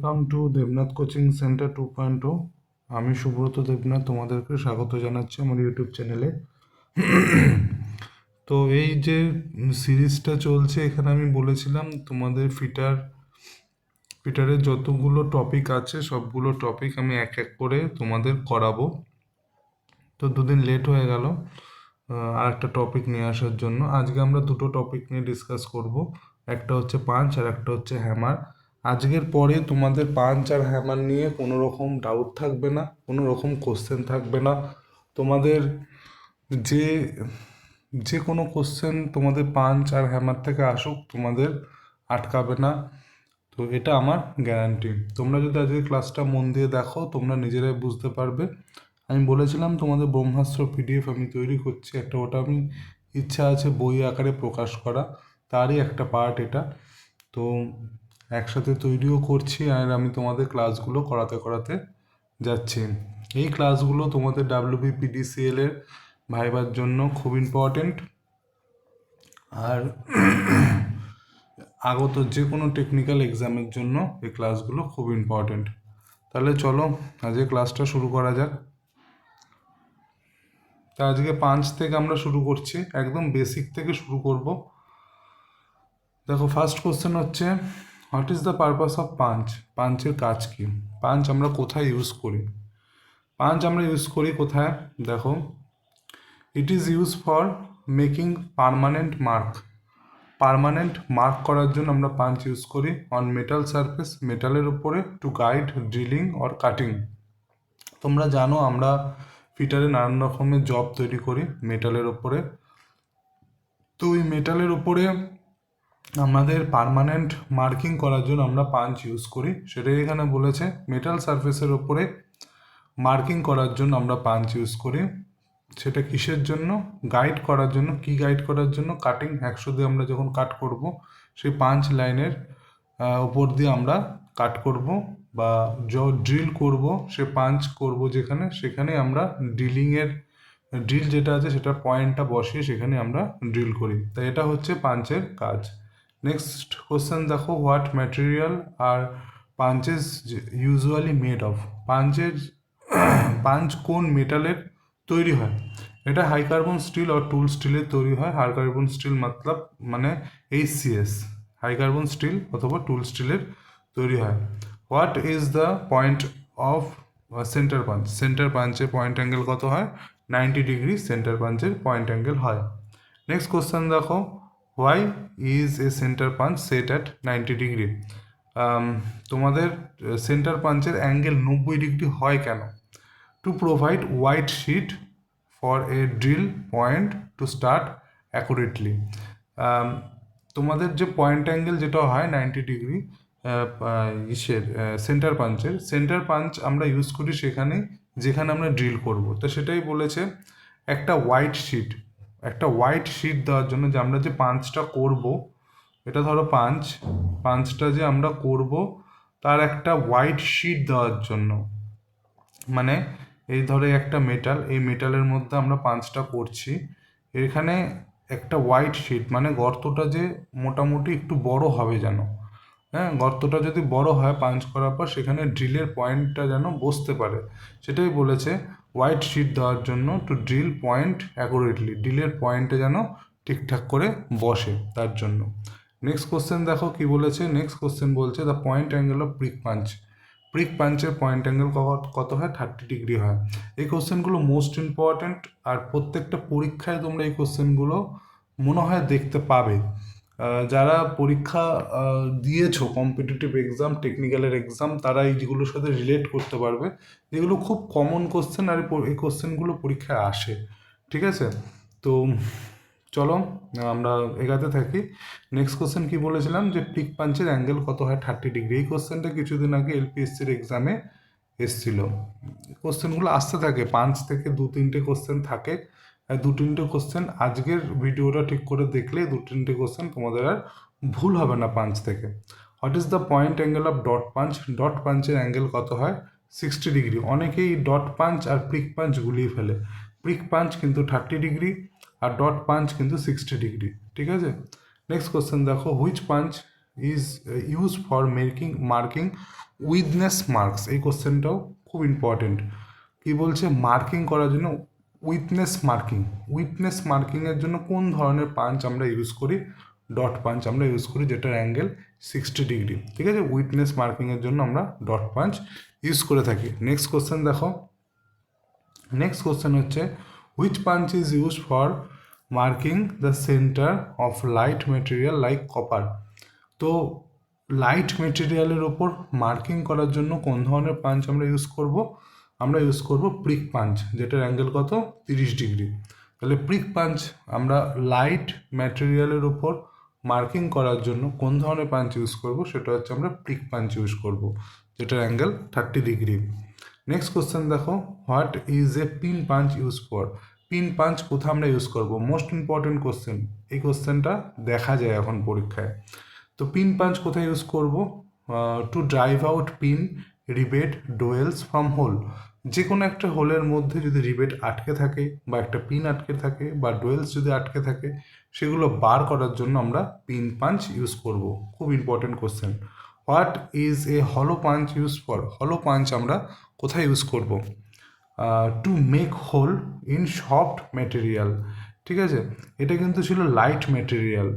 Welcome to Debnath coaching centre 2.0। আমি সুব্রত দেবনাথ তোমাদেরকে স্বাগত জানাচ্ছি আমার ইউটিউব চ্যানেলে। তো এই যে সিরিজটা চলছে, এখানে আমি বলেছিলাম তোমাদের ফিটারের যতগুলো টপিক আছে সবগুলো টপিক আমি এক এক করে তোমাদের করাবো। তো দুদিন লেট হয়ে গেল আর একটা টপিক নিয়ে আসার জন্য। আজকে আমরা দুটো টপিক নিয়ে ডিসকাস করব, একটা হচ্ছে পাঞ্চ আর একটা হচ্ছে হ্যামার। আজকের পরে তোমাদের পাঞ্চ আর হ্যামার নিয়ে কোনো রকম ডাউট থাকবে না, কোনো রকম কোশ্চেন থাকবে না। তোমাদের যে যে কোনো কোশ্চেন তোমাদের পাঞ্চ আর হ্যামার থেকে আসুক তোমাদের আটকাবে না। তো এটা আমার গ্যারান্টি। তোমরা যদি আজকে ক্লাসটা মন দিয়ে দেখো তোমরা নিজেরাই বুঝতে পারবে। আমি বলেছিলাম তোমাদের ব্রহ্মাস্ত্র পিডিএফ আমি তৈরি করছি, ওটা আমি ইচ্ছা আছে বই আকারে প্রকাশ করা, তারই একটা পার্ট এটা। তো একসাথে তৈরিও করছি আর আমি তোমাদের ক্লাসগুলো করাতে করাতে যাচ্ছি। এই ক্লাসগুলো তোমাদের WBPDCL এর ভাইবার জন্য খুব ইম্পর্টেন্ট, আর আগত যে কোনো টেকনিক্যাল এক্সামের জন্য এই ক্লাসগুলো খুব ইম্পর্টেন্ট। তাহলে চলো আজকে ক্লাসটা শুরু করা যাক। তা আজকে পাঞ্চ থেকে আমরা শুরু করছি, একদম বেসিক থেকে শুরু করব। দেখো, ফার্স্ট কোশ্চেন হচ্ছে what is the purpose of punch? পাঞ্চের কাজ কি? পাঞ্চ আমরা কোথায় ইউজ করি? পাঞ্চ আমরা ইউজ করি কোথায়? দেখো, it is use for making permanent mark. Permanent mark করার জন্য আমরা পাঞ্চ ইউজ করি অন মেটাল সারফেস, মেটালের উপরে, to guide drilling or cutting. তোমরা জানো আমরা ফিটারে নানান রকমের জব তৈরি করি মেটালের ওপরে। তো ওই মেটালের উপরে আমাদের পার্মানেন্ট মার্কিং করার জন্য আমরা পাঞ্চ ইউজ করি, সেটাই এখানে বলেছে। মেটাল সারফেসের ওপরে মার্কিং করার জন্য আমরা পাঞ্চ ইউজ করি। সেটা কিসের জন্য? গাইড করার জন্য। কি গাইড করার জন্য? কাটিং। 100 দিয়ে আমরা যখন কাট করব, সেই পাঞ্চ লাইনের উপর দিয়ে আমরা কাট করব বা ড্রিল করব, সে পাঞ্চ করব যেখানে, সেখানে আমরা ড্রিল যেটা আছে সেটা পয়েন্টটা বসিয়ে সেখানে আমরা ড্রিল করি। তাই এটা হচ্ছে পাঞ্চের কাজ। নেক্সট কোশ্চেন দেখো, what material are punches usually made of? Punch কোন মেটালের তৈরি হয়? এটা হাই কার্বন স্টিল আর টুল স্টিলের তৈরি হয়। হাই কার্বন স্টিল মতলব মানে HCS, হাই কার্বন স্টিল অথবা টুল স্টিলের তৈরি হয়। What is the point of centre punch? Centre পাঞ্চের পয়েন্ট অ্যাঙ্গেল কত হয়? 90 ডিগ্রি সেন্টার পাঞ্চের পয়েন্ট অ্যাঙ্গেল হয়। নেক্সট কোশ্চেন দেখো, why is a centre punch set at 90 degree? তোমাদের সেন্টার পাঞ্চের অ্যাঙ্গেল 90 ডিগ্রি হয় কেন? To provide wide sheet for a drill point to start accurately. তোমাদের যে পয়েন্ট অ্যাঙ্গেল যেটা হয় 90 ডিগ্রি সেন্টার পাঞ্চ আমরা ইউজ করি সেখানে যেখানে আমরা ড্রিল করব। তো সেটাই বলেছে একটা হোয়াইট শিট দেওয়ার জন্য, যে আমরা যে পাঞ্চটা করব, এটা ধরো পাঞ্চটা যে আমরা করব তার একটা হোয়াইট শিট দেওয়ার জন্য। মানে এই ধরে একটা মেটাল, এই মেটালের মধ্যে আমরা পাঞ্চটা করছি, এখানে একটা হোয়াইট শিট মানে গর্তটা যে মোটামুটি একটু বড় হবে যেন, হ্যাঁ, গর্তটা যদি বড় হয় পাঞ্চ করার পর সেখানে ড্রিলের পয়েন্টটা যেন বসতে পারে, সেটাই বলেছে হোয়াইট শিট দেওয়ার জন্য, টু ড্রিল পয়েন্ট অ্যাকুরেটলি, ড্রিলের পয়েন্টে যেন ঠিকঠাক করে বসে তার জন্য। নেক্সট কোশ্চেন দেখো কি বলেছে। নেক্সট কোশ্চেন বলছে the point angle of prick পাঞ্চের পয়েন্ট অ্যাঙ্গেল কত হয়? 30 ডিগ্রি হয়। এই কোশ্চেনগুলো মোস্ট ইম্পর্ট্যান্ট, আর প্রত্যেকটা পরীক্ষায় তোমরা এই কোশ্চেনগুলো মনে হয় দেখতে পাবে। যারা পরীক্ষা দিয়েছো কম্পিটিটিভ এক্সাম, টেকনিক্যালের এক্সাম, তারা এইগুলোর সাথে রিলেট করতে পারবে। যেগুলো খুব কমন কোশ্চেন, আর এই কোশ্চেনগুলো পরীক্ষায় আসে। ঠিক আছে, তো চলো আমরা এগাতে থাকি। নেক্সট কোশ্চেন কি বলেছিলাম, যে পিক পাঞ্চের অ্যাঙ্গেল কত হয়? 30 ডিগ্রি। এই কোশ্চেনটা কিছুদিন আগে LPSCর এক্সামে এসছিল। কোশ্চেনগুলো আসতে থাকে, পাঞ্চ থেকে 2-3টে কোশ্চেন থাকে। 2-3টে কোশ্চেন আজকের ভিডিওটা ঠিক করে দেখলে 2-3টে কোশ্চেন তোমাদের আর ভুল হবে না পাঞ্চ থেকে। What is the point angle of dot punch? Dot পাঞ্চের অ্যাঙ্গেল কত হয়? 60 ডিগ্রি। অনেকেই ডট পাঞ্চ আর প্রিক পাঞ্চ গুলিয়ে ফেলে। প্রিক পাঞ্চ কিন্তু 30 ডিগ্রি আর ডট পাঞ্চ কিন্তু 60 ডিগ্রি। ঠিক আছে, নেক্সট কোশ্চেন দেখো, which punch is use for marking witness marks, এই কোশ্চেনটাও খুব ইম্পর্টেন্ট। কি বলছে, মার্কিং করার জন্য উইথনেস মার্কিং, উইথনেস মার্কিংয়ের জন্য কোন ধরনের পাঞ্চ আমরা ইউজ করি? ডট পাঞ্চ আমরা ইউজ করি, যেটার অ্যাঙ্গেল 60 ডিগ্রি। ঠিক আছে, উইথনেস মার্কিংয়ের জন্য আমরা ডট পাঞ্চ ইউজ করে থাকি। নেক্সট কোশ্চেন দেখো, নেক্সট কোশ্চেন হচ্ছে which punch is use for marking the centre of light material like copper. তো লাইট মেটেরিয়ালের ওপর মার্কিং করার জন্য কোন ধরনের পাঞ্চ আমরা ইউজ করব? আমরা ইউজ করব প্রিক পাঞ্চ, যেটার অ্যাঙ্গেল কত? 30 ডিগ্রি। তাহলে প্রিক পাঞ্চ আমরা লাইট ম্যাটেরিয়ালের ওপর মার্কিং করার জন্য কোন ধরনের পাঞ্চ ইউজ করব? সেটা হচ্ছে আমরা প্রিক পাঞ্চ ইউজ করব, যেটার অ্যাঙ্গেল 30 ডিগ্রি। নেক্সট কোশ্চেন দেখো, what is A pin punch use for? Pin punch কোথায় আমরা ইউজ করব? মোস্ট ইম্পর্টেন্ট কোশ্চেন, এই কোশ্চেনটা দেখা যায় এখন পরীক্ষায়। তো পিন পাঞ্চ কোথায় ইউজ করব? To drive out pin rivet dowels from hole. যে কোনো একটা হোলের মধ্যে যদি রিবেট আটকে থাকে বা একটা পিন আটকে থাকে বা ডোয়েলস যদি আটকে থাকে, সেগুলো বার করার জন্য আমরা পিন পাঞ্চ ইউজ করব। খুব important question. What is a হলো পাঞ্চ ইউজ ফর? হলো পাঞ্চ আমরা কোথায় ইউজ করব? To make hole in soft material. ঠিক আছে, এটা কিন্তু ছিল light material,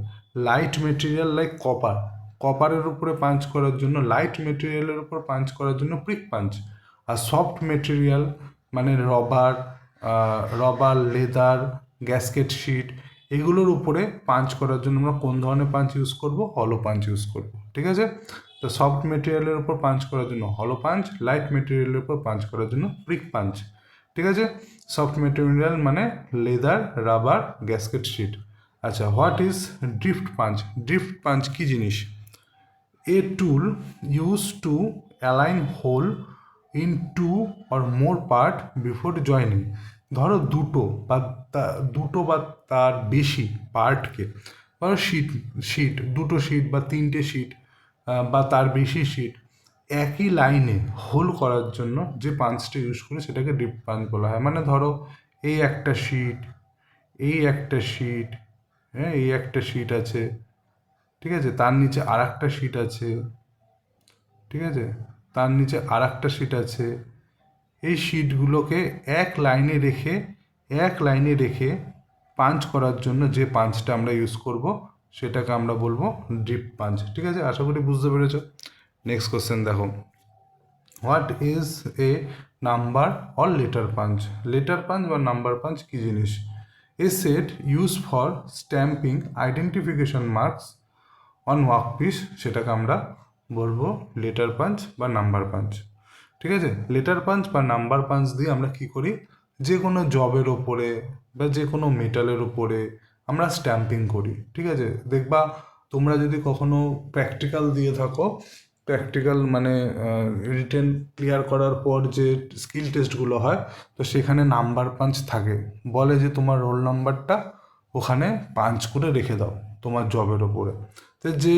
light material like copper, কপারের উপরে পাঞ্চ করার জন্য, লাইট মেটেরিয়ালের উপর পাঞ্চ করার জন্য প্রিক পাঞ্চ। আর সফট মেটেরিয়াল মানে rubber, rubber, leather, gasket sheet, এগুলোর উপরে পাঞ্চ করার জন্য আমরা কোন ধরনের পাঞ্চ ইউজ করব? হলো পাঞ্চ ইউজ করব। ঠিক আছে, তো সফট মেটেরিয়ালের উপর পাঞ্চ করার জন্য হলো পাঞ্চ, লাইট মেটেরিয়ালের উপর পাঞ্চ করার জন্য প্রিক পাঞ্চ। ঠিক আছে, সফট মেটেরিয়াল মানে লেদার, রাবার, গ্যাসকেট শিট। আচ্ছা, what is drift punch? Drift punch কী জিনিস? A tool use to align hole in two or more part before joining. ধরো দুটো বা তার বেশি পার্টকে, ধরো দুটো শিট বা তিনটে শিট বা তার বেশি শিট একই লাইনে হোল করার জন্য যে পাঞ্চটা ইউজ করে সেটাকে ড্রিফট পাঞ্চ বলা হয়। মানে ধরো এই একটা শিট, এই একটা শিট, হ্যাঁ এই একটা শিট আছে, ঠিক আছে, তার নিচে আর একটা শিট আছে, ঠিক আছে, তার নিচে আর একটা শিট আছে, এই শিটগুলোকে এক লাইনে রেখে পাঞ্চ করার জন্য যে পাঞ্চটা আমরা ইউজ করব সেটাকে আমরা বলবো ড্রিপ পাঞ্চ। ঠিক আছে, আশা করি বুঝতে পেরেছ। নেক্সট কোশ্চেন দেখো, what is a number or letter punch? Letter punch বা নাম্বার পাঞ্চ কী জিনিস? A set use for stamping identification marks on workpiece, সেটাকে আমরা বলবো লেটার পাঞ্চ বা নাম্বার পাঞ্চ। ঠিক আছে, লেটার পাঞ্চ বা নাম্বার পাঞ্চ দিয়ে আমরা কি করি? যে কোনো জবের ওপরে বা যে কোনো মেটালের ওপরে আমরা স্ট্যাম্পিং করি। ঠিক আছে, দেখবা তোমরা যদি কখনো প্র্যাকটিক্যাল দিয়ে থাকো, প্র্যাকটিক্যাল মানে রিটেন ক্লিয়ার করার পর যে স্কিল টেস্টগুলো হয়, তো সেখানে নাম্বার পাঞ্চ থাকে, বলে যে তোমার রোল নাম্বারটা ওখানে পাঞ্চ করে রেখে দাও তোমার জবের ওপরে। তো যে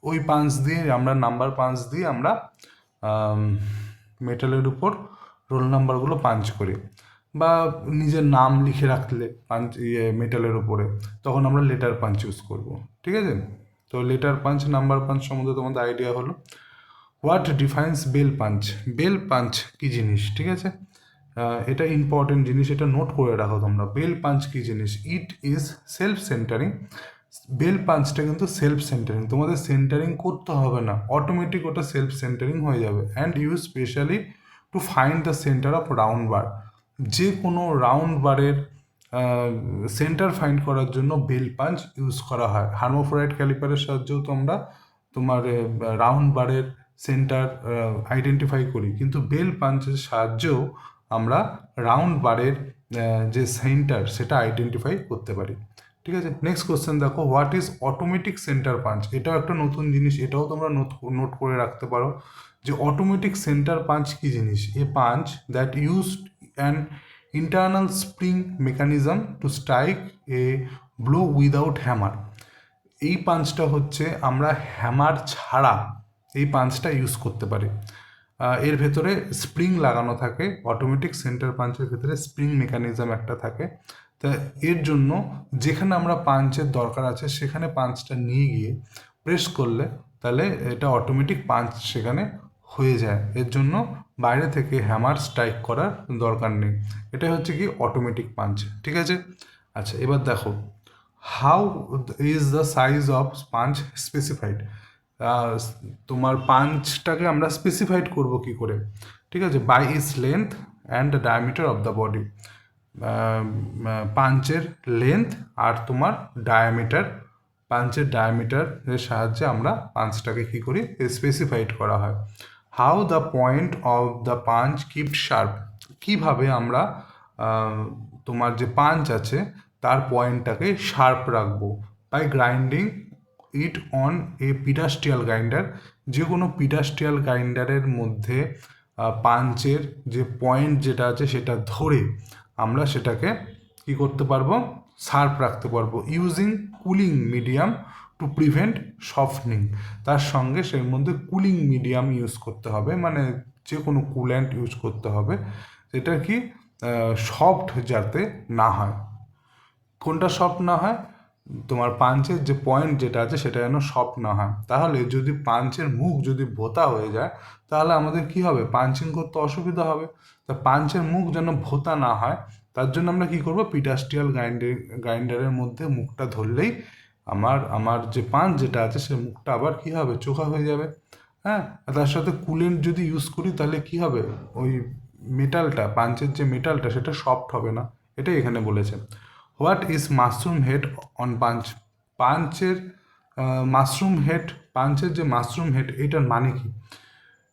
ওই পাঞ্চ দিয়ে আমরা, নাম্বার পাঞ্চ দিয়ে আমরা মেটালের উপর রোল নাম্বারগুলো পাঞ্চ করি, বা নিজের নাম লিখে রাখলে পাঞ্চ মেটালের উপরে, তখন আমরা লেটার পাঞ্চ ইউজ করব। ঠিক আছে, তো লেটার পাঞ্চ, নাম্বার পাঞ্চ সম্বন্ধে তোমাদের আইডিয়া হলো। What defines bell punch? Bell punch কী জিনিস? ঠিক আছে, এটা ইম্পর্টেন্ট জিনিস, এটা নোট করে রাখো তোমরা। বেল পাঞ্চ কী জিনিস? It is self centering. Bell পাঞ্চটা কিন্তু সেলফ সেন্টারিং, তোমাদের সেন্টারিং করতে হবে না, অটোমেটিক ওটা সেলফ সেন্টারিং হয়ে যাবে। And use specially to find the centre of round bar. যে কোনো রাউন্ড বারের সেন্টার ফাইন্ড করার জন্য বেল পাঞ্চ ইউজ করা হয়। হার্মোফ্রাইড ক্যালিপারের সাহায্যেও তোমরা তোমার রাউন্ড বারের সেন্টার আইডেন্টিফাই করি, কিন্তু বেল পাঞ্চের সাহায্যেও আমরা রাউন্ড বারের যে সেন্টার সেটা আইডেন্টিফাই করতে পারি। ঠিক আছে, নেক্সট কোশ্চেন দেখো, what is automatic centre punch? এটাও একটা নতুন জিনিস, এটাও তোমরা নোট করে রাখতে পারো যে অটোমেটিক সেন্টার পাঞ্চ কী জিনিস। A punch that used an internal spring mechanism to strike a blow without hammer. এই পাঞ্চটা হচ্ছে আমরা হ্যামার ছাড়া এই পাঞ্চটা ইউজ করতে পারি। এর ভেতরে স্প্রিং লাগানো থাকে, অটোমেটিক সেন্টার পাঞ্চের ভেতরে স্প্রিং মেকানিজম একটা থাকে। তা এর জন্য যেখানে আমরা পাঞ্চের দরকার আছে সেখানে পাঞ্চটা নিয়ে গিয়ে প্রেস করলে তাহলে এটা অটোমেটিক পাঞ্চ সেখানে হয়ে যায়। এর জন্য বাইরে থেকে হ্যামার স্ট্রাইক করার দরকার নেই। এটাই হচ্ছে কি অটোমেটিক পাঞ্চ, ঠিক আছে। আচ্ছা, এবার দেখো how is the size of punch specified. তোমার পাঞ্চটাকে আমরা স্পেসিফাইড করব কি করে, ঠিক আছে, by its length and the diameter of the body. পাঞ্চের লেন্থ আর তোমার ডায়ামিটার, পাঞ্চের ডায়ামিটারের সাহায্যে আমরা পাঞ্চটাকে কী করি, স্পেসিফাইড করা হয়। How the point of the punch keep sharp, কীভাবে আমরা তোমার যে পাঞ্চ আছে তার পয়েন্টটাকে শার্প রাখবো, by grinding it on a pedestal grinder. যে কোনো পিডাস্ট্রিয়াল গ্রাইন্ডারের মধ্যে পাঞ্চের যে পয়েন্ট যেটা আছে সেটা ধরে আমরা সেটাকে কি করতে পারবো, শার্প রাখতে পারবো, using cooling medium to prevent softening. তার সঙ্গে সেই মধ্যে কুলিং মিডিয়াম ইউজ করতে হবে, মানে যে কোনো কুল্যান্ট ইউজ করতে হবে, সেটা কি সফট যাতে না হয়। কোনটা সফট না হয়, তোমার পাঞ্চের যে পয়েন্ট যেটা আছে সেটা যেন সফট না হয়। তাহলে যদি পাঞ্চের মুখ যদি ভোঁতা হয়ে যায় তাহলে আমাদের কি হবে, পাঞ্চিং করতে অসুবিধা হবে। তা পাঞ্চের মুখ যেন ভোঁতা না হয় তার জন্য আমরা কি করব, পিডাস্ট্রিয়াল গ্রাইন্ডারের মধ্যে মুখটা ধরলেই আমার যে পাঞ্চ যেটা আছে সে মুখটা আবার কি হবে, চোখা হয়ে যাবে। হ্যাঁ, তার সাথে কুলেন্ট যদি ইউজ করি তাহলে কি হবে, ওই মেটালটা, পাঞ্চের যে মেটালটা সেটা সফট হবে না। এটাই এখানে বলেছে। What is mushroom head on punch, পাঞ্চের মাশরুম হেড, পাঞ্চের যে মাশরুম হেড এটার মানে কি,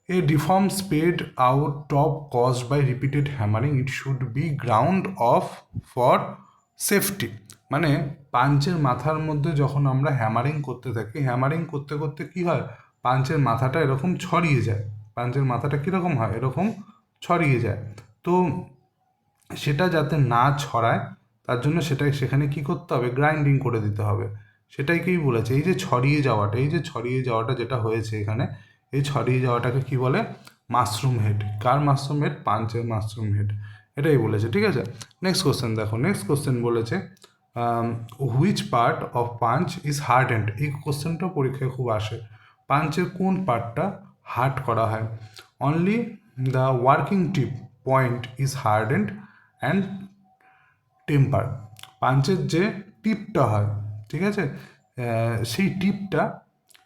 a deform spread out top caused by repeated hammering, it should be ground off for safety. মানে পাঞ্চের মাথার মধ্যে যখন আমরা হ্যামারিং করতে থাকি, হ্যামারিং করতে করতে কি হয়, পাঞ্চের মাথাটা এরকম ছড়িয়ে যায়, পাঞ্চের মাথাটা কীরকম হয়, এরকম ছড়িয়ে যায়। তো সেটা যাতে না ছড়ায় তার জন্য সেখানে কি করতে হবে, গ্রাইন্ডিং করে দিতে হবে। সেটাইকেই বলেছে, এই যে ছড়িয়ে যাওয়াটা, এই যে ছড়িয়ে যাওয়াটা যেটা হয়েছে এখানে, এই ছড়িয়ে যাওয়াটাকে কি বলে, মাশরুম হেড। কার মাশরুম হেড, পাঞ্চের মাশরুম হেড, এটাই বলেছে, ঠিক আছে। নেক্সট কোশ্চেন দেখো, নেক্সট কোশ্চেন বলেছে which part of punch is হার্ডেন্ড। এই কোশ্চেনটা পরীক্ষায় খুব আসে, পাঞ্চের কোন পার্টটা হার্ড করা হয়। Only the working tip point is hardened and temper. পাঞ্চের যে টিপটা হয়, ঠিক আছে, সেই টিপটা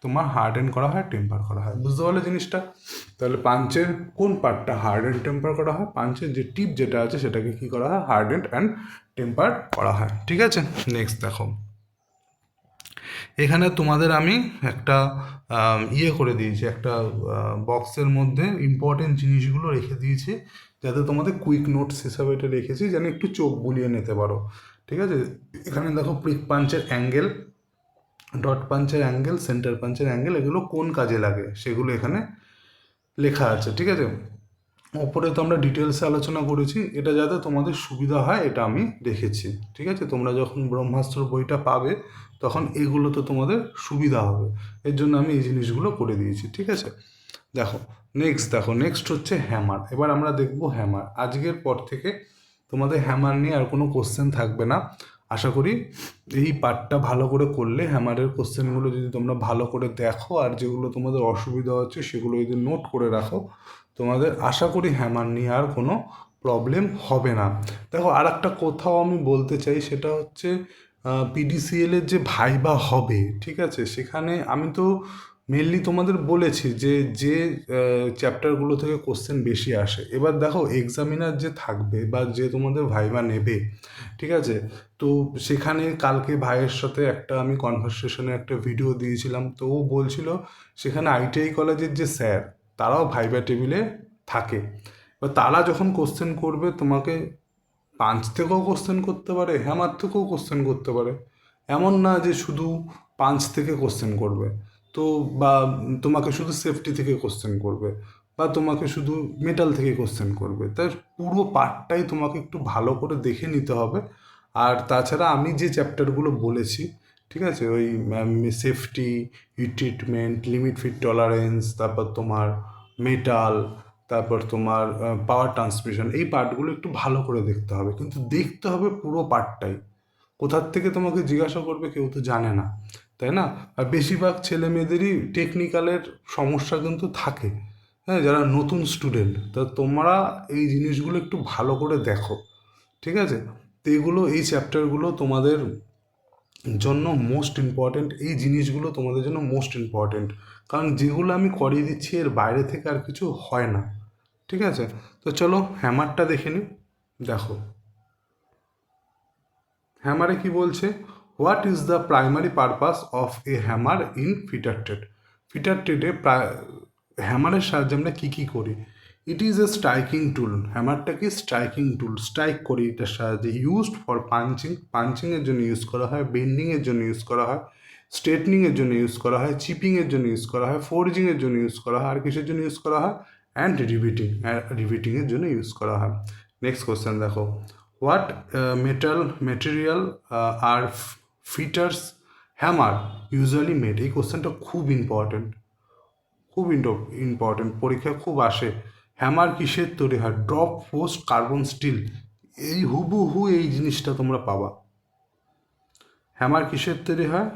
তোমার হার্ডেন করা হয়, টেম্পার করা হয়। বুঝতে পারলে জিনিসটা? তাহলে পাঞ্চের কোন পার্টটা হার্ড অ্যান্ড টেম্পার করা হয়, পাঞ্চের যে টিপ যেটা আছে সেটাকে কী করা হয়, হার্ডেন্ড অ্যান্ড টেম্পার করা হয়, ঠিক আছে। নেক্সট দেখো, এখানে তোমাদের আমি একটা ইয়ে করে দিয়েছি, একটা বক্সের মধ্যে ইম্পর্টেন্ট জিনিসগুলো রেখে দিয়েছি, যাতে তোমাদের কুইক নোটস হিসাবে এটা রেখেছি, যেন একটু চোখ বুলিয়ে নিতে পারো, ঠিক আছে। এখানে দেখো প্রিক পাঞ্চের অ্যাঙ্গেল, ডট পাঞ্চের অ্যাঙ্গেল, সেন্টার পাঞ্চের অ্যাঙ্গেল, এগুলো কোন কাজে লাগে সেগুলো এখানে লেখা আছে, ঠিক আছে। ওপরে তো আমরা ডিটেলসে আলোচনা করেছি, এটা যাতে তোমাদের সুবিধা হয় এটা আমি রেখেছি, ঠিক আছে। তোমরা যখন ব্রহ্মাস্ত্র বইটা পাবে তখন এগুলো তো তোমাদের সুবিধা হবে, এর জন্য আমি এই জিনিসগুলো করে দিয়েছি, ঠিক আছে। দেখো নেক্সট হচ্ছে হ্যামার। এবার আমরা দেখব হ্যামার। আজকের পর থেকে তোমাদের হ্যামার নিয়ে আর কোনো কোশ্চেন থাকবে না। আশা করি এই পার্টটা ভালো করে করলে, হ্যামারের কোশ্চেনগুলো যদি তোমরা ভালো করে দেখো আর যেগুলো তোমাদের অসুবিধা হচ্ছে সেগুলো যদি নোট করে রাখো, তোমাদের আশা করি হ্যামার নিয়ে আর কোনো প্রবলেম হবে না। দেখো আর একটা কোথাও আমি বলতে চাই, সেটা হচ্ছে পিডিসিএলের যে ভাইবা হবে, ঠিক আছে, সেখানে আমি তো মেনলি তোমাদের বলেছি যে চ্যাপ্টারগুলো থেকে কোশ্চেন বেশি আসে। এবার দেখো এক্সামিনার যে থাকবে বা যে তোমাদের ভাইবা নেবে, ঠিক আছে, তো সেখানে কালকে ভাইয়ের সাথে একটা আমি কনভারসেশনে একটা ভিডিও দিয়েছিলাম, তো ও বলছিল সেখানে আইটিআই কলেজের যে স্যার তারাও ভাইবা টেবিলে থাকে। এবার তারা যখন কোশ্চেন করবে তোমাকে পাঞ্চ থেকেও কোশ্চেন করতে পারে, হ্যামার থেকেও কোশ্চেন করতে পারে, এমন না যে শুধু পাঞ্চ থেকে কোশ্চেন করবে, তো বা তোমাকে শুধু সেফটি থেকে কোশ্চেন করবে, বা তোমাকে শুধু মেটাল থেকে কোশ্চেন করবে। তাই পুরো পার্টটাই তোমাকে একটু ভালো করে দেখে নিতে হবে। আর তাছাড়া আমি যে চ্যাপ্টারগুলো বলেছি, ঠিক আছে, ওই safety, heat treatment, limit fit tolerance, তারপর তোমার মেটাল, তারপর তোমার পাওয়ার ট্রান্সমিশন, এই পার্টগুলো একটু ভালো করে দেখতে হবে, কিন্তু দেখতে হবে পুরো পার্টটাই। কোথার থেকে তোমাকে জিজ্ঞাসা করবে কেউ তো জানে না, তাই না? আর বেশিরভাগ ছেলে মেয়েদেরই টেকনিক্যালের সমস্যা কিন্তু থাকে, হ্যাঁ, যারা নতুন স্টুডেন্ট, তা তোমরা এই জিনিসগুলো একটু ভালো করে দেখো, ঠিক আছে? তো এগুলো, এই চ্যাপ্টারগুলো তোমাদের জন্য মোস্ট ইম্পর্ট্যান্ট, এই জিনিসগুলো তোমাদের জন্য মোস্ট ইম্পর্ট্যান্ট, কারণ যেগুলো আমি করিয়ে দিচ্ছি এর বাইরে থেকে আর কিছু হয় না, ঠিক আছে? তো চলো হ্যামারটা দেখে নিই। দেখো হ্যামারে কি বলছে, what is the primary purpose of a hammer in fitter trade. Fitter ট্রেডে হ্যামারের সাহায্যে আমরা কী কী করি? ইট ইজ এ স্ট্রাইকিং টুল, হ্যামারটা কি স্ট্রাইকিং টুল, স্ট্রাইক করি এটার সাহায্যে। ইউজড ফর পাঞ্চিং, পাঞ্চিংয়ের জন্য ইউজ করা হয়, বেন্ডিংয়ের জন্য ইউজ করা হয়, স্ট্রেটনিংয়ের জন্য ইউজ করা হয়, চিপিংয়ের জন্য ইউজ করা হয়, ফোর্জিংয়ের জন্য ইউজ করা হয়, আর কিসের জন্য ইউজ করা হয়? অ্যান্ড রিভিটিংয়ের জন্য ইউজ করা হয়। নেক্সট কোশ্চেন দেখো, what material are fitters hammer usually made. এই কোশ্চেনটা খুব ইম্পর্টেন্ট, খুব ইম্পর্টেন্ট, পরীক্ষায় খুব আসে। হ্যামার কিসের তৈরি হয়? ড্রপ ফোর্সড কার্বন স্টিল, এই হুবহু এই জিনিসটা তোমরা পাবা। হ্যামার কিসের তৈরি হয়?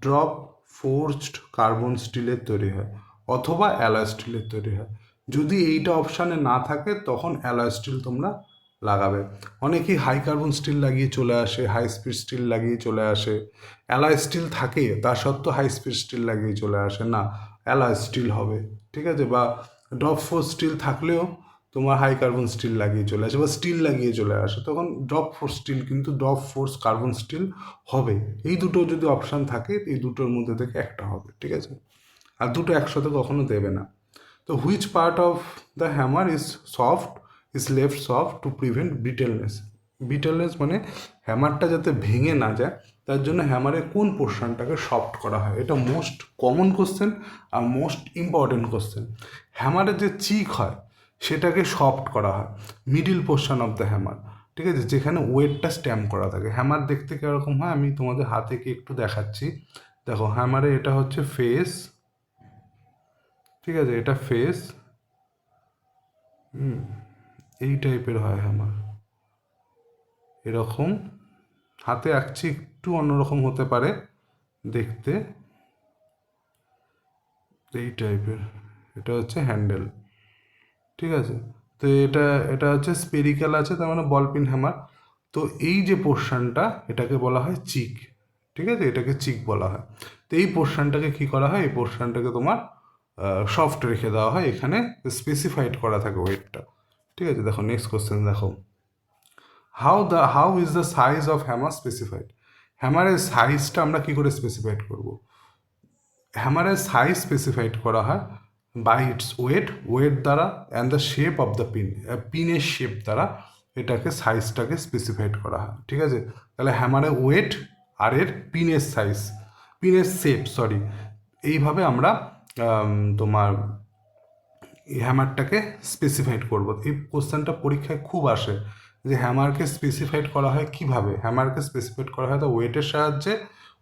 ড্রপ ফোর্সড কার্বন স্টিলের তৈরি হয়, অথবা অ্যালয় স্টিলের তৈরি হয়। যদি এইটা অপশানে না থাকে তখন অ্যালয় স্টিল তোমরা লাগাবে। অনেকেই হাই কার্বন স্টিল লাগিয়ে চলে আসে, হাই স্পিড স্টিল লাগিয়ে চলে আসে। অ্যালয় স্টিল থাকে তা সত্ত্বেও হাই স্পিড স্টিল লাগিয়ে চলে আসে না, অ্যালয় স্টিল হবে, ঠিক আছে? বা ড্রপ ফোর্স স্টিল থাকলেও তোমার হাই কার্বন স্টিল লাগিয়ে চলে আসে, বা স্টিল লাগিয়ে চলে আসে, তখন ড্রপ ফোর্স স্টিল, কিন্তু ড্রপ ফোর্স কার্বন স্টিল হবে। এই দুটো যদি অপশান থাকে, এই দুটোর মধ্যে থেকে একটা হবে, ঠিক আছে? আর দুটো একসাথে কখনো দেবে না। তো which part of the hammer is soft, is left soft to prevent brittleness. Brittleness মানে হ্যামারটা যাতে ভেঙে না যায়, তার জন্য হ্যামারের কোন পোর্শনটাকে সফট করা হয়? এটা মোস্ট কমন কোশ্চেন আর মোস্ট ইম্পর্টেন্ট কোশ্চেন। হ্যামারের যে চিক হয় সেটাকে সফট করা হয়, middle portion of the hammer, ঠিক আছে, যেখানে ওয়েটটা স্ট্যাম্প করা থাকে। হ্যামার দেখতে কীরকম হয় আমি তোমাদের হাতে কি একটু দেখাচ্ছি। দেখো হ্যামারে এটা হচ্ছে ফেস, ঠিক আছে, এটা ফেস, এই টাইপের হয় হ্যামার, এরকম। হাতে আঁকছি, একটু অন্যরকম হতে পারে দেখতে, এই টাইপের। এটা হচ্ছে হ্যান্ডেল, ঠিক আছে? তো এটা এটা হচ্ছে স্পেরিক্যাল আছে, তার মানে বল পিন হ্যামার। তো এই যে পোর্শনটা, এটাকে বলা হয় চিক, ঠিক আছে, এটাকে চিক বলা হয়। তো এই পোর্শনটাকে কী করা হয়? এই পোর্শনটাকে তোমার সফট রেখে দেওয়া হয়, এখানে স্পেসিফাইড করা থাকে ওয়েটটা, ঠিক আছে? দেখো নেক্সট কোশ্চেন দেখো, how is the size of hammer specified. হ্যামারের সাইজটা আমরা কী করে স্পেসিফাইড করব? হ্যামারের সাইজ স্পেসিফাইড করা হয় বাই ইটস ওয়েট, ওয়েট দ্বারা, and the shape of the pin, পিনের শেপ দ্বারা এটাকে সাইজটাকে স্পেসিফাইড করা হয়, ঠিক আছে? তাহলে হ্যামারের ওয়েট আর এর পিনের সাইজ, পিনের শেপ, সরি, এইভাবে আমরা তোমার এই হ্যামারটাকে স্পেসিফাইড করব। এই কোশ্চেনটা পরীক্ষায় খুব আসে, যে হ্যামারকে স্পেসিফাইড করা হয় কিভাবে? হ্যামারকে স্পেসিফাইড করা হয় তো ওয়েটের সাহায্যে।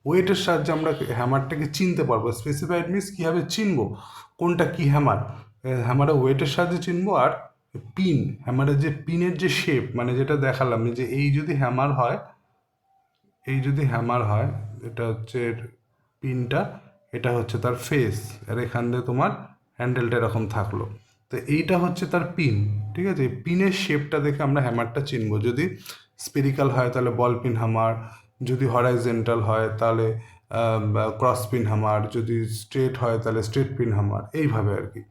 ওয়েটের সাহায্যে আমরা হ্যামারটাকে চিনতে পারবো। স্পেসিফাইড মিনস কীভাবে চিনবো কোনটা কি হ্যামার? হ্যামারের ওয়েটের সাহায্যে চিনবো। আর পিন, হ্যামারের যে পিনের যে শেপ, মানে যেটা দেখালাম যে এই যদি হ্যামার হয়, এই যদি হ্যামার হয়, এটা হচ্ছে পিনটা, এটা হচ্ছে তার ফেস, আর এখান দিয়ে তোমার হ্যান্ডেলটা এরকম থাকলো। তো এইটা হচ্ছে তার পিন, ঠিক আছে? পিনের শেপটা দেখে আমরা হ্যামারটা চিনবো। যদি স্পেরিক্যাল হয় তাহলে বল পিন হ্যামার, যদি হরাইজেন্টাল হয় তাহলে ক্রস পিন হ্যামার, যদি স্ট্রেট হয় তাহলে স্ট্রেট পিন হ্যামার, এইভাবে আর কি,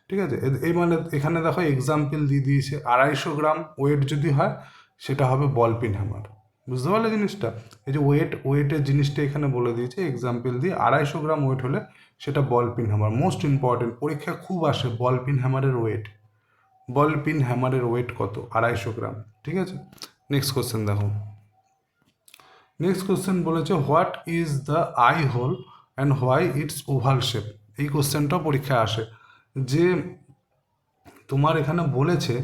ঠিক আছে? এই মানে এখানে দেখো এক্সাম্পল দিয়ে দিয়েছে, 250 গ্রাম ওয়েট যদি হয় সেটা হবে বল পিন হ্যামার। বুঝতে পারলে জিনিসটা? এই যে ওয়েটের জিনিসটা এখানে বলে দিয়েছে এক্সাম্পল দিয়ে, 250 গ্রাম ওয়েট হলে সেটা ball pin hammer. Most important, পরীক্ষা খুব আসে বল পিন হ্যামারের ওয়েট। বল পিন হ্যামারের ওয়েট কত? 250 গ্রাম, ঠিক আছে? নেক্সট কোশ্চেন দেখো, নেক্সট কোশ্চেন বলেছে what is the eye hole and why it's oval shape. এই কোশ্চেনটাও পরীক্ষায় আসে, যে তোমার এখানে বলেছে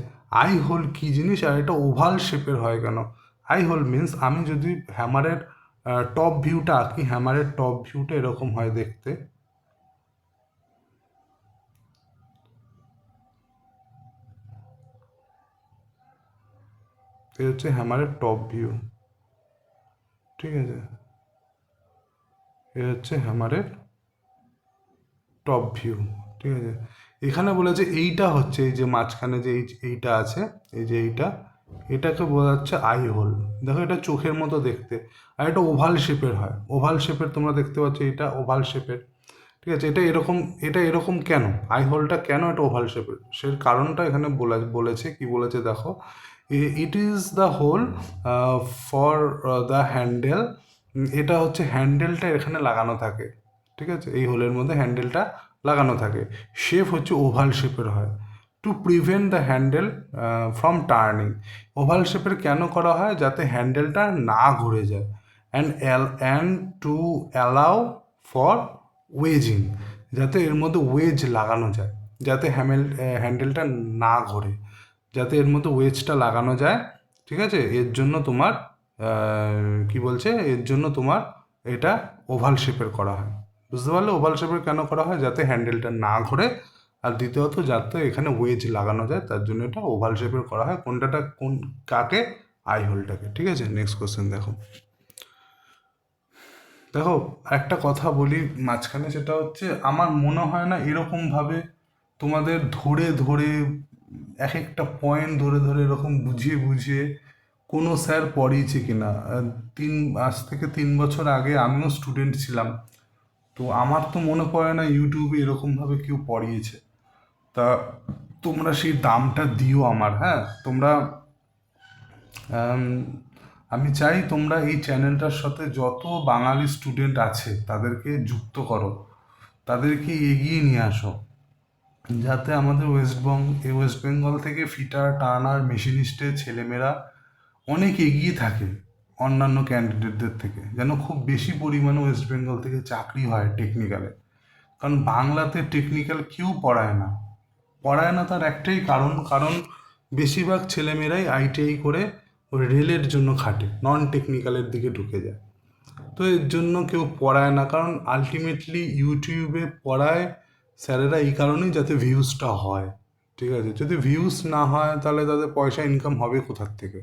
আই হোল কী জিনিস আর এটা ওভাল শেপের হয় কেন? আই হোল মিন্স, আমি যদি হ্যামারের টপ ভিউটা আঁকি, হ্যামারের টপ ভিউটা এরকম হয় দেখতে, এই হচ্ছে হ্যামারের টপ ভিউ, ঠিক আছে? এ হচ্ছে হ্যামারের টপ ভিউ। ঠিক আছে, এখানে বলেছে এইটা হচ্ছে এই যে মাঝখানে যে এইটা আছে, এই যে এটাকে বলা হচ্ছে আই হোল। দেখো এটা চোখের মতো দেখতে, আর এটা ওভাল শেপের হয়, ওভাল শেপের তোমরা দেখতে পাচ্ছ, এটা ওভাল শেপের। ঠিক আছে, এটা এরকম কেন, আই হোলটা কেন এটা ওভাল শেপের, সে কারণটা এখানে বলেছে কি বলেছে দেখো, it is the hole for the handle. এটা হচ্ছে হ্যান্ডেলটা এখানে লাগানো থাকে। ঠিক আছে, এই হোলের মধ্যে হ্যান্ডেলটা লাগানো থাকে। শেপ হচ্ছে ওভাল শেপের হয়, to prevent the handle from turning. Oval শেপের কেন করা হয়, যাতে হ্যান্ডেলটা না ঘুরে যায়, and to allow for waging, যাতে এর মধ্যে ওয়েজ লাগানো যায়, যাতে হ্যান্ডেলটা না ঘোরে, যাতে এর মধ্যে ওয়েজটা লাগানো যায়। ঠিক আছে, এর জন্য তোমার কি বলছে, এর জন্য তোমার এটা ওভাল শেপের করা হয়। বুঝতে পারলে ওভাল শেপের কেন করা হয়, যাতে হ্যান্ডেলটা না ঘোরে, আর দ্বিতীয়ত যাতে এখানে ওয়েজ লাগানো যায়, তার জন্য এটা ওভাল শেপের করা হয়। কোন কাকে, আই হোলটাকে। ঠিক আছে, নেক্সট কোশ্চেন দেখো। দেখো একটা কথা বলি মাঝখানে, সেটা হচ্ছে আমার মনে হয় না এরকমভাবে তোমাদের ধরে ধরে এক একটা পয়েন্ট ধরে ধরে এরকম বুঝিয়ে বুঝিয়ে কোনো স্যার পড়িয়েছে কিনা। আজ থেকে 3 বছর আগে আমিও স্টুডেন্ট ছিলাম, তো আমার তো মনে পড়ে না ইউটিউবে এরকমভাবে কেউ পড়িয়েছে। তা তোমরা সেই দামটা দিও আমার, হ্যাঁ তোমরা আম, আমি চাই তোমরা এই চ্যানেলটার সাথে যত বাঙালি স্টুডেন্ট আছে তাদেরকে যুক্ত করো, তাদেরকে এগিয়ে নিয়ে আসো, যাতে আমাদের ওয়েস্ট বেঙ্গল থেকে ফিটার টার্নার মেশিনিস্টের ছেলেমেয়েরা অনেক এগিয়ে থাকে অন্যান্য ক্যান্ডিডেটদের থেকে, যেন খুব বেশি পরিমাণে ওয়েস্ট বেঙ্গল থেকে চাকরি হয় টেকনিক্যালে। কারণ বাংলাতে টেকনিক্যাল কেউ পড়ায় না, তার একটাই কারণ বেশিরভাগ ছেলেমেয়েরাই আইটিআই করে ওই রেলের জন্য খাটে, নন টেকনিক্যালের দিকে ঢুকে যায়। তো এর জন্য কেউ পড়ায় না, কারণ আলটিমেটলি ইউটিউবে পড়ায় স্যারেরা এই কারণেই যাতে ভিউজটা হয়। ঠিক আছে, যদি ভিউজ না হয় তাহলে তাদের পয়সা ইনকাম হবে কোথার থেকে।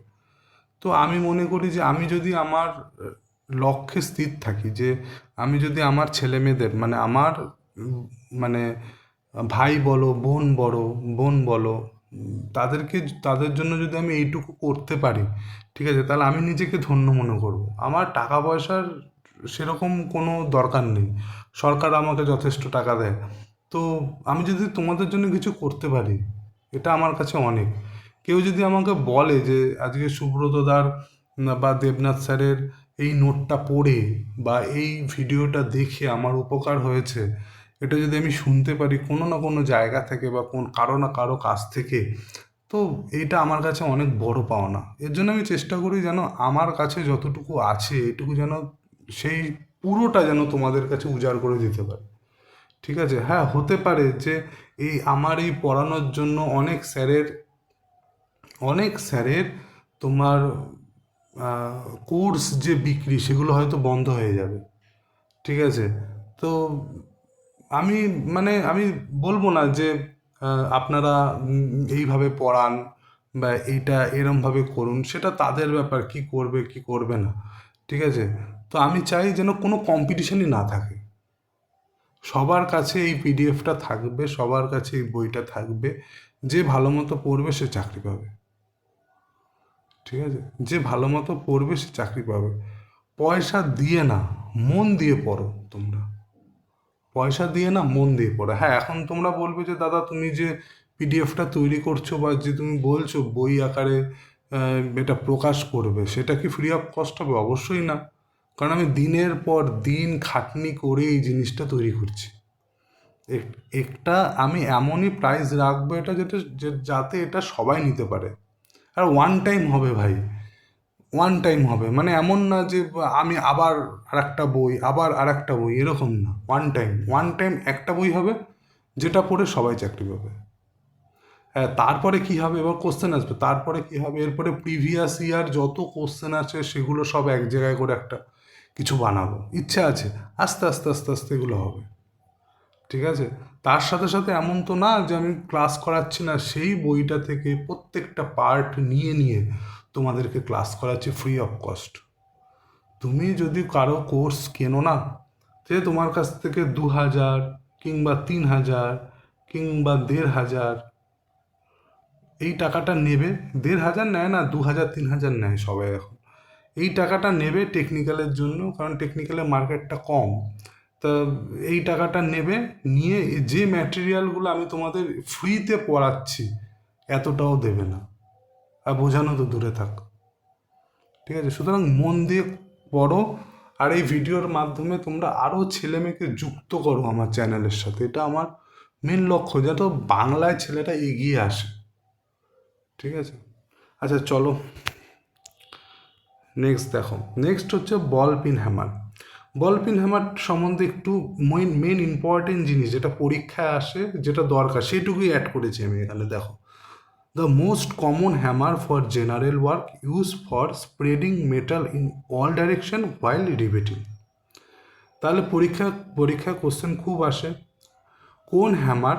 তো আমি মনে করি যে আমি যদি আমার লক্ষ্যে স্থির থাকি, যে আমি যদি আমার ছেলে মেয়েদের মানে আমার মানে ভাই বলো বোন বলো তাদের জন্য যদি আমি এইটুকু করতে পারি, ঠিক আছে, তাহলে আমি নিজেকে ধন্য মনে করব। আমার টাকা পয়সার সেরকম কোনো দরকার নেই, সরকার আমাকে যথেষ্ট টাকা দেয়। তো আমি যদি তোমাদের জন্য কিছু করতে পারি, এটা আমার কাছে অনেক। কেউ যদি আমাকে বলে যে আজকে সুব্রতদার বা দেবনাথ স্যারের এই নোটটা পড়ে বা এই ভিডিওটা দেখে আমার উপকার হয়েছে, এটা যদি আমি শুনতে পারি কোনো না কোনো জায়গা থেকে বা কারো না কারো কাছ থেকে, তো এইটা আমার কাছে অনেক বড় পাওনা। এর জন্য আমি চেষ্টা করি যেন আমার কাছে যতটুকু আছে এটুকু যেন সেই পুরোটা যেন তোমাদের কাছে উজাড় করে দিতে পারি। ঠিক আছে, হ্যাঁ হতে পারে যে আমার এই পড়ানোর জন্য অনেক স্যারের তোমার কোর্স যে বিক্রি সেগুলো হয়তো বন্ধ হয়ে যাবে। ঠিক আছে, তো আমি আমি বলবো না যে আপনারা এইভাবে পড়ান বা এইটা এরমভাবে করুন, সেটা তাদের ব্যাপার, কি করবে কি করবে না। ঠিক আছে, তো আমি চাই যেন কোনো কম্পিটিশনই না থাকে, সবার কাছে এই পিডিএফটা থাকবে, সবার কাছে এই বইটা থাকবে, যে ভালো মতো পড়বে সে চাকরি পাবে। ঠিক আছে, যে ভালো মতো পড়বে সে চাকরি পাবে। পয়সা দিয়ে না, মন দিয়ে পড়ো তোমরা, পয়সা দিয়ে না মন দিয়ে পড়ো। হ্যাঁ এখন তোমরা বলবে যে দাদা তুমি যে পিডিএফটা তৈরি করছো বা যে তুমি বলছো বই আকারে এটা প্রকাশ করবে, সেটা কি ফ্রি অফ কস্ট হবে? অবশ্যই না, কারণ আমি দিনের পর দিন খাটনি করে এই জিনিসটা তৈরি করছি। একটা আমি এমনই প্রাইস রাখবো এটা যাতে এটা সবাই নিতে পারে। আর ওয়ান টাইম হবে ভাই, ওয়ান টাইম হবে, মানে এমন না যে আমি আবার আর একটা বই এরকম না, ওয়ান টাইম একটা বই হবে, যেটা পড়ে সবাই চাকরি পাবে। হ্যাঁ তারপরে কি হবে, এবার কোশ্চেন আসবে, তারপরে কি হবে, এরপরে প্রিভিয়াস ইয়ার যত কোশ্চেন আছে সেগুলো সব এক জায়গায় করে একটা কিছু বানাবো, ইচ্ছা আছে। আস্তে আস্তে আস্তে আস্তে এগুলো হবে। ঠিক আছে, তার সাথে সাথে এমন তো না যে আমি ক্লাস করাচ্ছি না, সেই বইটা থেকে প্রত্যেকটা পার্ট নিয়ে নিয়ে তোমাদেরকে ক্লাস করাচ্ছি ফ্রি অফ কস্ট। তুমি যদি কারো কোর্স কেনো না, সে তোমার কাছ থেকে 2000 কিংবা 3000 কিংবা 1500 এই টাকাটা নেবে। 1500 নেয় না, 2000 3000 নেয় সবাই এখন। এই টাকাটা নেবে টেকনিক্যালের জন্য, কারণ টেকনিক্যালের মার্কেটটা কম। তা এই টাকাটা নেবে, নিয়ে যে ম্যাটেরিয়ালগুলো আমি তোমাদের ফ্রিতে পড়াচ্ছি এতটাও দেবে না, আর বোঝানো তো দূরে থাক। ঠিক আছে, সুতরাং মন দিয়ে পড়ো, আর এই ভিডিওর মাধ্যমে তোমরা আরও ছেলেমেয়েকে যুক্ত করো আমার চ্যানেলের সাথে। এটা আমার মেন লক্ষ্য, যাতে বাংলায় ছেলেটা এগিয়ে আসে। ঠিক আছে, আচ্ছা চলো নেক্সট দেখো। নেক্সট হচ্ছে বল পিন হ্যামার। বল পিন হ্যামার সম্বন্ধে একটু মেন ইম্পর্টেন্ট জিনিস যেটা পরীক্ষায় আসে, যেটা দরকার সেটুকুই অ্যাড করেছি আমি এখানে। দেখো, the most common hammer for general work use for spreading metal in all direction while riveting. তাহলে পরীক্ষা কোশ্চেন খুব আসে, কোন হ্যামার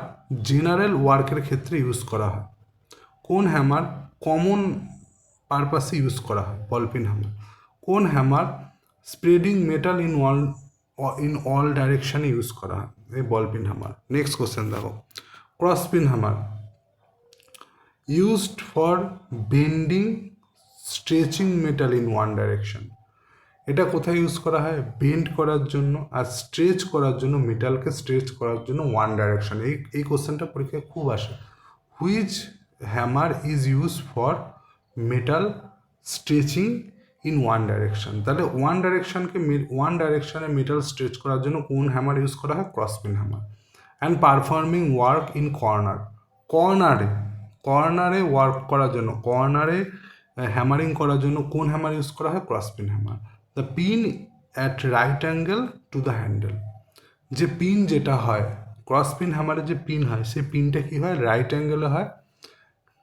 জেনারেল ওয়ার্কের ক্ষেত্রে ইউজ করা হয়, কোন হ্যামার কমন পারপাসে ইউজ করা হয় বল পিন হ্যামার, কোন hammer spreading metal in all ডাইরেকশানে ইউজ করা হয় এই ball pin hammer. Next question দেখো, cross pin hammer used for bending stretching metal in one direction. এটা কোথায় ইউজ করা হয়? বেন্ড করার জন্য আর স্ট্রেচ করার জন্য, মেটালকে স্ট্রেচ করার জন্য ওয়ান ডাইরেকশন। এই কোশ্চেনটা পরীক্ষায় খুব আসে। Which hammer is use for metal stretching in one direction. তাহলে ওয়ান ডাইরেকশনে মেটাল স্ট্রেচ করার জন্য কোন হ্যামার ইউজ করা হয়? Cross pin hammer. And performing work in কর্নারে ওয়ার্ক করার জন্য, কর্নারে হ্যামারিং করার জন্য কোন হ্যামার ইউজ করা হয়? Cross pin hammer. The pin at right angle to the handle. যে পিন যেটা হয় ক্রসপিন হ্যামারের যে পিন হয়, সেই পিনটা কী হয়? রাইট অ্যাঙ্গেলে হয়।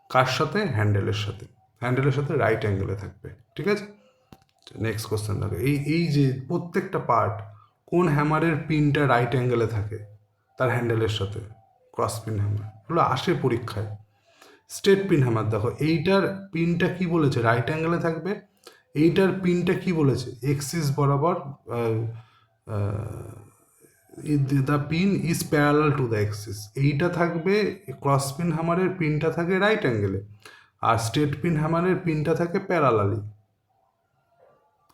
কার সাথে? হ্যান্ডেলের সাথে। হ্যান্ডেলের সাথে রাইট অ্যাঙ্গেলে থাকবে। ঠিক আছে, নেক্সট কোশ্চেন দেখো, এই যে প্রত্যেকটা পার্ট, কোন হ্যামারের পিনটা রাইট অ্যাঙ্গেলে থাকে তার হ্যান্ডেলের সাথে? ক্রসপিন হ্যামার। এগুলো আসে পরীক্ষায়। স্ট্রেট পিন হ্যামার দেখো, এইটার পিনটা কি বলেছে? রাইট অ্যাঙ্গেলে থাকবে। এইটার পিনটা কি বলেছে? এক্সিস বরাবর, the pin is parallel to the axis. এইটা থাকবে, ক্রস পিন হ্যামারের পিনটা থাকে রাইট অ্যাঙ্গেলে, আর স্ট্রেট পিন হ্যামারের পিনটা থাকে প্যারালালি।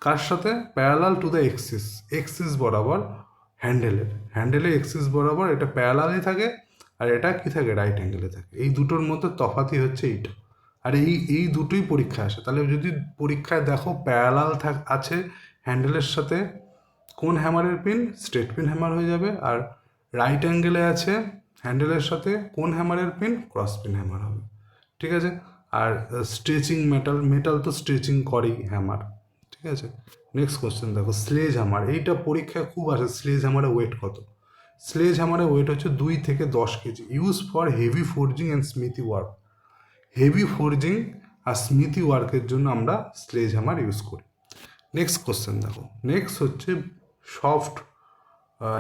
কার সাথে? প্যারালাল টু দ্য এক্সিস বরাবর হ্যান্ডেলে এক্সিস বরাবর এটা প্যারালালি থাকে, আর এটা কি থাকে? রাইট অ্যাঙ্গেলে থাকে। এই দুটোর মধ্যে তফাতই হচ্ছে এইটা। আর এই দুটোই পরীক্ষা আসে। তাহলে যদি পরীক্ষায় দেখো প্যারালাল আছে হ্যান্ডেলের সাথে, কোন হ্যামারের পিন? স্ট্রেট পিন হ্যামার হয়ে যাবে। আর রাইট অ্যাঙ্গেলে আছে হ্যান্ডেলের সাথে, কোন হ্যামারের পিন? ক্রস পিন হ্যামার হবে। ঠিক আছে, আর স্ট্রেচিং মেটাল তো স্ট্রেচিং করেই হ্যামার। ঠিক আছে, নেক্সট কোশ্চেন দেখো, স্লেজ হ্যামার। এইটা পরীক্ষায় খুব আসে। স্লেজ হ্যামারের ওয়েট কত? স্লেজ হ্যামারের ওয়েট হচ্ছে 2 থেকে 10 KG. Use for heavy forging and smithy work. Heavy forging আর স্মিথি ওয়ার্কের জন্য আমরা স্লেজ হ্যামার ইউজ করি। নেক্সট কোশ্চেন দেখো, নেক্সট হচ্ছে সফট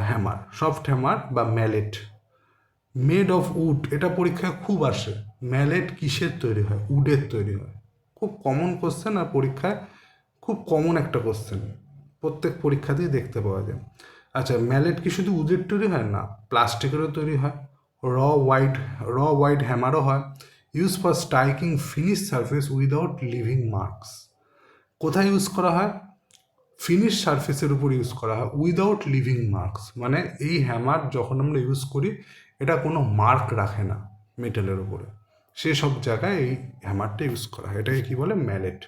হ্যামার বা ম্যালেট মেড অফ উড। এটা পরীক্ষায় খুব আসে। ম্যালেট কিসের তৈরি হয়? উডের তৈরি হয়। খুব কমন কোশ্চেন, আর পরীক্ষায় খুব কমন একটা কোশ্চেন, প্রত্যেক পরীক্ষাতেই দেখতে পাওয়া যায়। আচ্ছা, ম্যালেট কি শুধু উডের তৈরি হয়? না, প্লাস্টিকেরও তৈরি হয়। র ওয়াইড হ্যামারও হয়। Use for striking finish surface without living marks. কোথায় ইউজ করা হয়? ফিনিশ সারফেসের উপর ইউজ করা হয় উইদাউট লিভিং মার্কস। মানে এই হ্যামার যখন আমরা ইউজ করি, এটা কোনো মার্ক রাখে না মেটালের উপরে, সেসব জায়গায় এই হ্যামারটা ইউজ করা হয়। এটাকে কী বলে? ম্যালেট।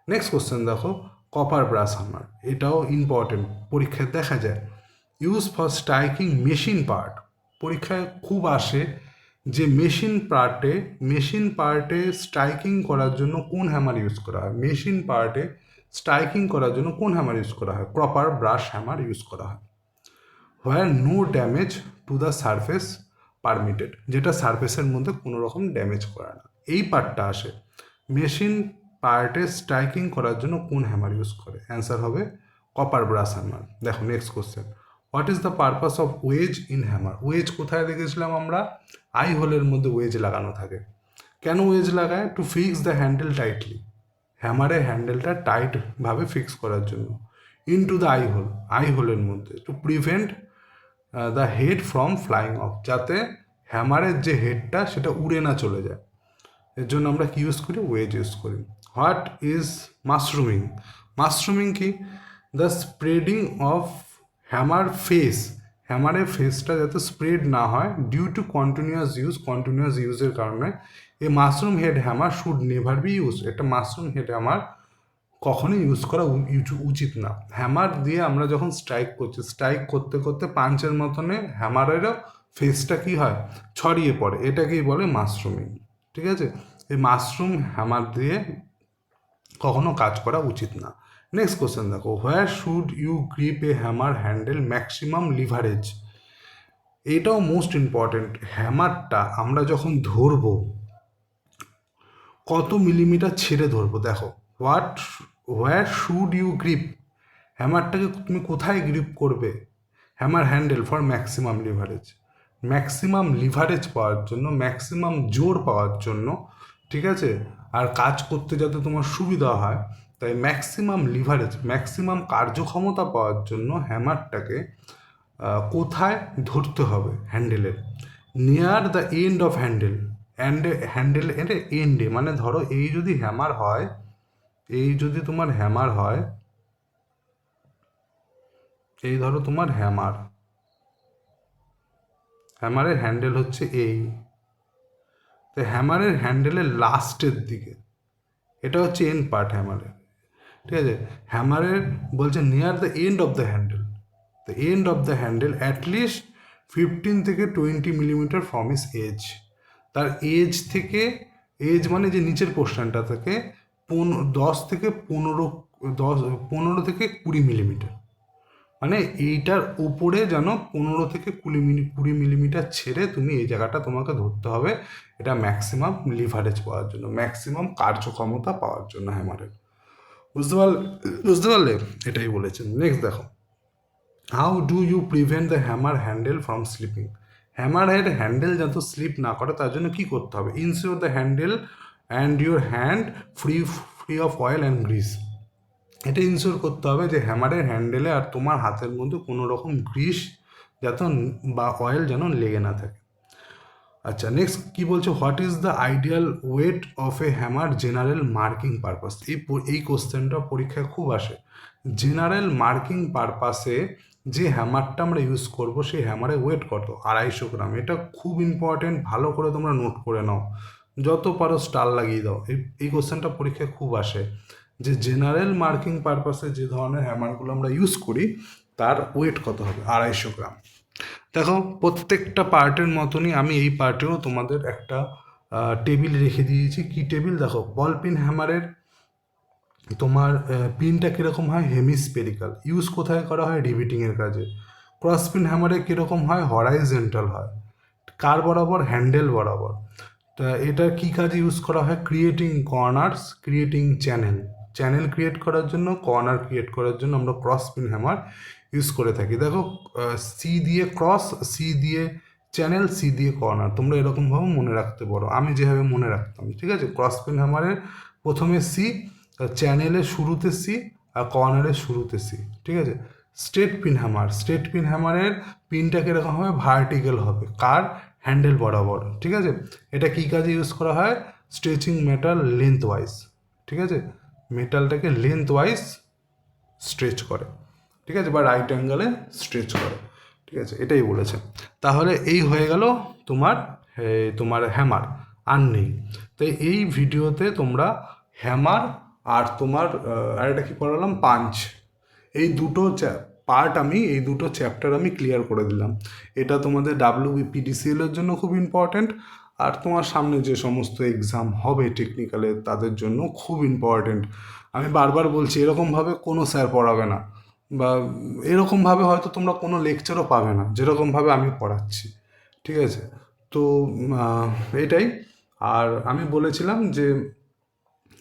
নেক্সট কোশ্চেন দেখো, কপার ব্রাশ হ্যামার। এটাও ইম্পর্টেন্ট, পরীক্ষায় দেখা যায়। Use for striking machine part. পরীক্ষায় খুব আসে যে মেশিন পার্টে স্ট্রাইকিং করার জন্য কোন হ্যামার ইউজ করা হয়? মেশিন পার্টে স্ট্রাইকিং করার জন্য কোন হ্যামার ইউজ করা হয়? কপার ব্রাশ হ্যামার ইউজ করা হয়। Where no damage to the surface permitted, যেটা সারফেসের মধ্যে কোনো রকম ড্যামেজ করে না। এই পার্টটা আসে। মেশিন পার্টে স্ট্রাইকিং করার জন্য কোন হ্যামার ইউজ করে? অ্যান্সার হবে কপার ব্রাশ হ্যামার। দেখো next question, what is the purpose of wedge in hammer? Wedge কোথায় দেখেছিলাম আমরা? আই হোলের মধ্যে ওয়েজ লাগানো থাকে। কেন ওয়েজ লাগায়? To fix the handle tightly. হ্যামারের হ্যান্ডেলটা টাইটভাবে ফিক্স করার জন্য। ইনটু দ্য আই হোলের মধ্যে, to prevent the head from flying of, যাতে হ্যামারের যে হেডটা সেটা উড়ে না চলে যায়। এর জন্য আমরা কি ইউজ করি? ওয়েজ ইউজ করি। What is mushrooming? মাশরুমিং কি? The spreading of hammer face, হ্যামারের ফেসটা যাতে স্প্রেড না হয় ডিউ টু কন্টিনিউয়াস ইউজের কারণে। এই mushroom head hammer should never be use, একটা মাশরুম হেড হ্যামার কখনোই ইউজ করা উচিত না। হ্যামার দিয়ে আমরা যখন স্ট্রাইক করছি, স্ট্রাইক করতে করতে পাঞ্চের মতনে হ্যামারেরও ফেসটা কি হয়? ছড়িয়ে পড়ে, এটাকেই বলে মাশরুমিং। ঠিক আছে? এই মাশরুম হ্যামার দিয়ে কখনো কাজ করা উচিত না। নেক্সট কোশ্চেন দেখো, where should you grip a hammer handle maximum leverage? এটাও মোস্ট ইম্পর্টেন্ট। হ্যামারটা আমরা যখন ধরবো কত মিলিমিটার ছেড়ে ধরবো? দেখো, হোয়ার শুড ইউ গ্রিপ, হ্যামারটাকে তুমি কোথায় গ্রিপ করবে? Hammer handle for maximum leverage, maximum leverage পাওয়ার জন্য, ম্যাক্সিমাম জোর পাওয়ার জন্য, ঠিক আছে, আর কাজ করতে যাতে তোমার সুবিধা হয়, তাই ম্যাক্সিমাম লিভারেজ, ম্যাক্সিমাম কার্যক্ষমতা পাওয়ার জন্য হ্যামারটাকে কোথায় ধরতে হবে? হ্যান্ডেলের near the end of handle, handle এর এন্ডে, মানে ধরো এই যদি হ্যামার হয়, এই যদি তোমার হ্যামার হয়, এই ধরো তোমার হ্যামারের হ্যান্ডেল হচ্ছে এই, তো হ্যামারের হ্যান্ডেলের লাস্টের দিকে, এটা হচ্ছে এন্ড পার্ট হ্যামারের। ঠিক আছে? হ্যামারের বলছে near the end of the handle, the end of the handle at least 15 থেকে 20 মিলিমিটার ফ্রম ইস এজ, তার এজ থেকে, এজ মানে যে নিচের পোর্শনটা থেকে 10 থেকে 20 মিলিমিটার, মানে এইটার উপরে যেন 15 থেকে 20 মিলিমিটার ছেড়ে তুমি এই জায়গাটা তোমাকে ধরতে হবে। এটা ম্যাক্সিমাম লিভারেজ পাওয়ার জন্য, ম্যাক্সিমাম কার্যক্ষমতা পাওয়ার জন্য হ্যামারের। বুঝতে পারলে? এটাই বলেছেন। নেক্সট দেখো, how do you prevent the hammer handle from slipping? হ্যামারের হ্যান্ডেল যাতে স্লিপ না করে তার জন্য কী করতে হবে? Ensure the handle and your hand free of oil and grease, এটা ইনশিওর করতে হবে যে হ্যামারের হ্যান্ডেলে আর তোমার হাতের মধ্যে কোনো রকম গ্রিস যাতে বা অয়েল যেন লেগে না থাকে। আচ্ছা, নেক্সট কি বলছে, what is the ideal weight of a hammer general marking purpose? এই কোশ্চেনটা পরীক্ষায় খুব আসে। জেনারেল মার্কিং পারপাসে যে হ্যামারটা আমরা ইউজ করব সেই হ্যামারের ওয়েট কত? 250 গ্রাম। এটা খুব ইম্পর্টেন্ট, ভালো করে তোমরা নোট করে নাও, যত পারো স্টার লাগিয়ে দাও। এই কোশ্চেনটা পরীক্ষায় খুব আসে, যে জেনারেল মার্কিং পারপাসে যে ধরনের হ্যামারগুলো আমরা ইউজ করি তার ওয়েট কত হবে? 250 গ্রাম। দেখো, প্রত্যেকটা পার্টের মতনই আমি এই পার্টেও তোমাদের একটা টেবিল রেখে দিয়েছি। কি টেবিল? দেখো, বল পিন হ্যামারের তোমার পিনটা কীরকম হয়? হেমিস্পেরিক্যাল, ইউজ কোথায় করা হয়? রিবিটিংয়ের কাজে। ক্রস পিন হ্যামারে কীরকম হয়? হরাইজেন্টাল হয়। কার বরাবর? হ্যান্ডেল বরাবর। তা এটা কী কাজে ইউজ করা হয়? Creating corners, creating channel create করার জন্য, কর্নার ক্রিয়েট করার জন্য আমরা ক্রস পিন হ্যামার ইউজ করে থাকি। দেখো, সি দিয়ে ক্রস, সি দিয়ে চ্যানেল, সি দিয়ে কর্নার, তোমরা এরকমভাবে মনে রাখতে পারো, আমি যেভাবে মনে রাখতাম। ঠিক আছে? ক্রস পিন হ্যামারের প্রথমে সি, চ্যানেলের শুরুতে সি, আর কর্নারের শুরুতে সি। ঠিক আছে? স্ট্রেট পিন হ্যামারের পিনটা কীরকম হবে? ভার্টিক্যাল হবে। কার? হ্যান্ডেল বরাবর। ঠিক আছে? এটা কী কাজে ইউজ করা হয়? Stretching metal length wise. ঠিক আছে? মেটালটাকে লেন্থ ওয়াইজ স্ট্রেচ করে। ঠিক আছে? বা রাইট অ্যাঙ্গেলে স্ট্রেচ করে। ঠিক আছে? এটাই বলেছে। তাহলে এই হয়ে গেল তোমার হ্যামার, আর নেই। তো এই ভিডিওতে তোমরা হ্যামার আর তোমার আরেকটা কী পড়ালাম? পাঞ্চ, এই দুটো পার্ট, এই দুটো চ্যাপ্টার আমি ক্লিয়ার করে দিলাম। এটা তোমাদের WBPDCL এর জন্য খুব ইম্পর্ট্যান্ট, আর তোমার সামনে যে সমস্ত এক্সাম হবে টেকনিক্যালে তাদের জন্য খুব ইম্পর্ট্যান্ট। আমি বারবার বলছি, এরকমভাবে কোনো স্যার পড়াবে না, বা এরকমভাবে হয়তো তোমরা কোনো লেকচারও পাবে না যেরকমভাবে আমি পড়াচ্ছি। ঠিক আছে? তো এটাই। আর আমি বলেছিলাম যে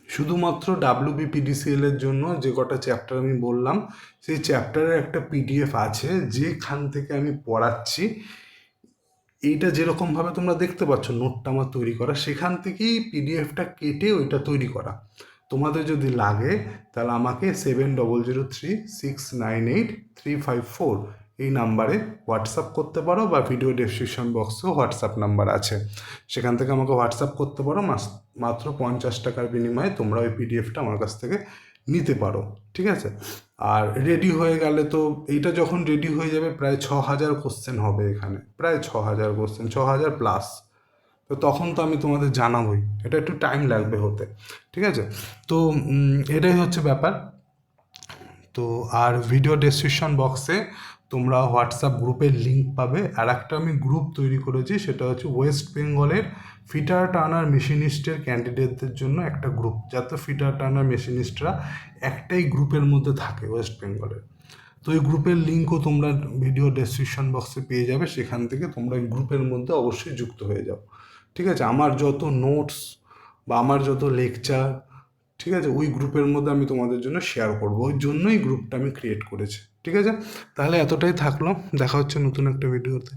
শুধুমাত্র WBPDCL এর জন্য যে কটা চ্যাপ্টার আমি বললাম, সেই চ্যাপ্টারের একটা PDF আছে যেখান থেকে আমি পড়াচ্ছি। এইটা যেরকমভাবে তোমরা দেখতে পাচ্ছ নোটটা আমার তৈরি করা, সেখান থেকেই PDFটা কেটে ওইটা তৈরি করা। তোমাদের যদি লাগে তাহলে আমাকে 7003698354 এই নাম্বারে হোয়াটসঅ্যাপ করতে পারো, বা ভিডিও ডেসক্রিপশন বক্সেও হোয়াটসঅ্যাপ নাম্বার আছে, সেখান থেকে আমাকে হোয়াটসঅ্যাপ করতে পারো। মাত্র 50 টাকার বিনিময়ে তোমরা ওই পিডিএফটা আমার কাছ থেকে নিতে পারো, ঠিক আছে? আর রেডি হয়ে গেলে তো এইটা যখন রেডি হয়ে যাবে প্রায় 6000 কোশ্চেন হবে এখানে, প্রায় 6000 কোশ্চেন, 6000 প্লাস। তো তখন তো আমি তোমাদের জানাবোই, এটা একটু টাইম লাগবে হতে, ঠিক আছে? তো এটাই হচ্ছে ব্যাপার। তো আর ভিডিও ডেসক্রিপশন বক্সে তোমরা হোয়াটসঅ্যাপ গ্রুপের লিঙ্ক পাবে। আর একটা আমি গ্রুপ তৈরি করেছি, সেটা হচ্ছে ওয়েস্ট বেঙ্গলের ফিটার টার্নার মেশিনিস্টের ক্যান্ডিডেটদের জন্য একটা গ্রুপ, যাতে ফিটার টার্নার মেশিনিস্টরা একটাই গ্রুপের মধ্যে থাকে ওয়েস্ট বেঙ্গলের। তো এই গ্রুপের লিঙ্কও তোমরা ভিডিও ডেসক্রিপশন বক্সে পেয়ে যাবে, সেখান থেকে তোমরা এই গ্রুপের মধ্যে অবশ্যই যুক্ত হয়ে যাও, ঠিক আছে? আমার যত নোটস বা আমার যত লেকচার, ঠিক আছে, ওই গ্রুপের মধ্যে আমি তোমাদের জন্য শেয়ার করবো, ওই জন্যই গ্রুপটা আমি ক্রিয়েট করেছি, ঠিক আছে? তাহলে এতটাই থাকলো, দেখা হচ্ছে নতুন একটা ভিডিওতে।